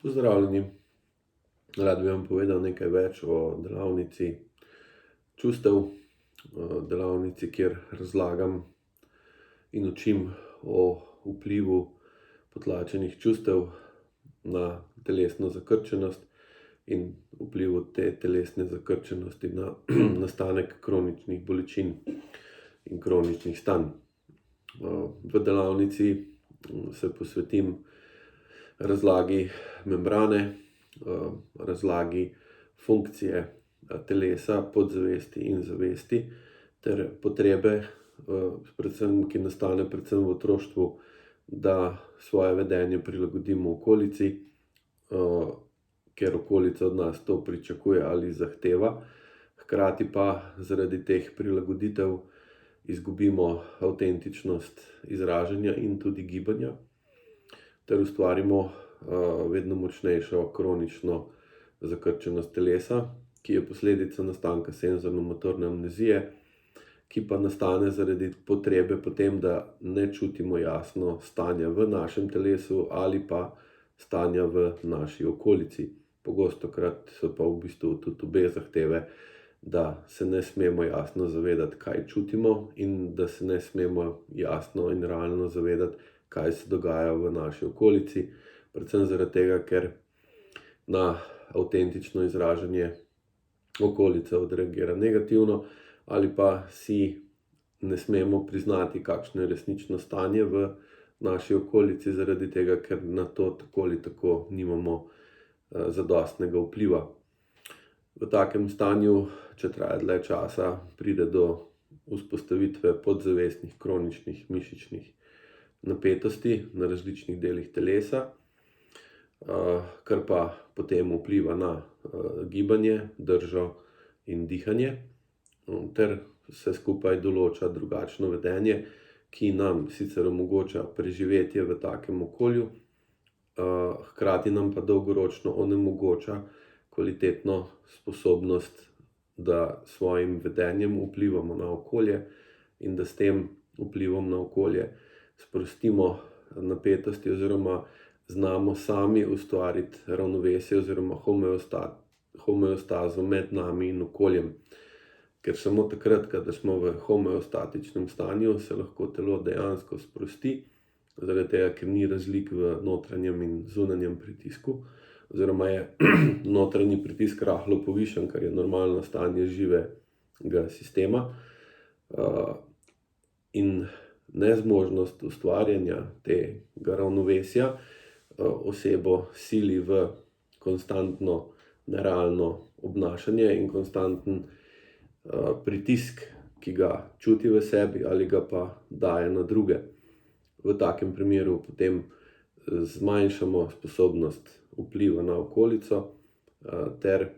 Pozdravljeni. Rad bi vam povedal nekaj več o delavnici čustev, delavnici, kjer razlagam in učim o vplivu potlačenih čustev na telesno zakrčenost in vplivu te telesne zakrčenosti na nastanek kroničnih bolečin in kroničnih stanj. V delavnici se posvetim razlagi membrane, razlagi funkcije telesa, podzavesti in zavesti ter potrebe, ki nastane predvsem v otroštvu, da svoje vedenje prilagodimo okolici, ker okolica od nas to pričakuje ali zahteva. Hkrati pa zaradi teh prilagoditev izgubimo avtentičnost izražanja in tudi gibanja ter ustvarimo vedno močnejšo kronično zakrčenost telesa, ki je posledica nastanka senzorno-motorne amnezije, ki pa nastane zaradi potrebe po tem, da ne čutimo jasno stanja v našem telesu ali pa stanja v naši okolici. Pogostokrat so pa v bistvu tudi obe zahteve, da se ne smemo jasno zavedati, kaj čutimo, in da se ne smemo jasno in realno zavedati, kaj se dogaja v naši okolici. Predvsem zaradi tega, ker na avtentično izražanje okolica odreagira negativno ali pa si ne smemo priznati, kakšno je resnično stanje v naši okolici, zaradi tega, ker na to tako ali tako nimamo zadostnega vpliva. V takem stanju, če traja dlje časa, pride do vzpostavitve podzavestnih kroničnih mišičnih napetosti na različnih delih telesa, kar pa potem vpliva na gibanje, držo in dihanje, ter vse skupaj določa drugačno vedenje, ki nam sicer omogoča preživetje v takem okolju, hkrati nam pa dolgoročno onemogoča kvalitetno sposobnost, da s svojim vedenjem vplivamo na okolje in da s tem vplivom na okolje sprostimo napetosti oziroma znamo sami ustvariti ravnovesje oziroma homeostazo med nami in okoljem. Ker samo takrat, kadar smo v homeostatičnem stanju, se lahko telo dejansko sprosti, zaradi tega, ker ni razlik v notranjem in zunanjem pritisku, oziroma je notranji pritisk rahlo povišan, kar je normalno stanje živega sistema, in nezmožnost ustvarjanja tega ravnovesja osebo sili v konstantno nerealno obnašanje in konstanten pritisk, ki ga čuti v sebi ali ga pa daje na druge. V takem primeru potem zmanjšamo sposobnost vpliva na okolico ter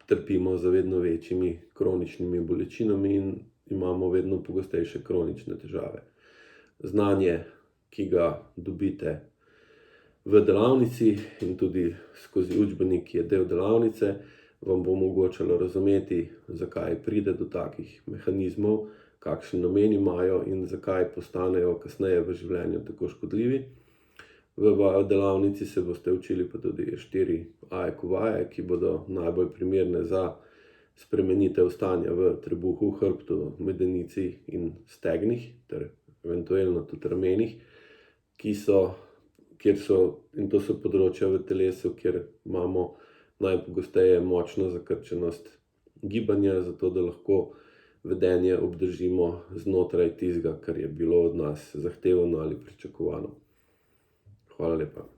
trpimo za vedno večjimi kroničnimi bolečinami in imamo vedno pogostejše kronične težave. Znanje, ki ga dobite v delavnici in tudi skozi učbenik, ki je del delavnice, vam bo omogočalo razumeti, zakaj pride do takih mehanizmov, kakšen namen imajo in zakaj postanejo kasneje v življenju tako škodljivi. V delavnici se boste učili pa tudi 4 AEQ vaje, ki bodo najbolj primerne za spremenitev stanja v trebuhu, hrbtu, medenici in stegnih ter eventualno tudi ramenih, in to so področja v telesu, kjer imamo najpogosteje močno zakrčenost gibanja, zato da lahko vedenje obdržimo znotraj tistega, kar je bilo od nas zahtevano ali pričakovano. Hvala lepa.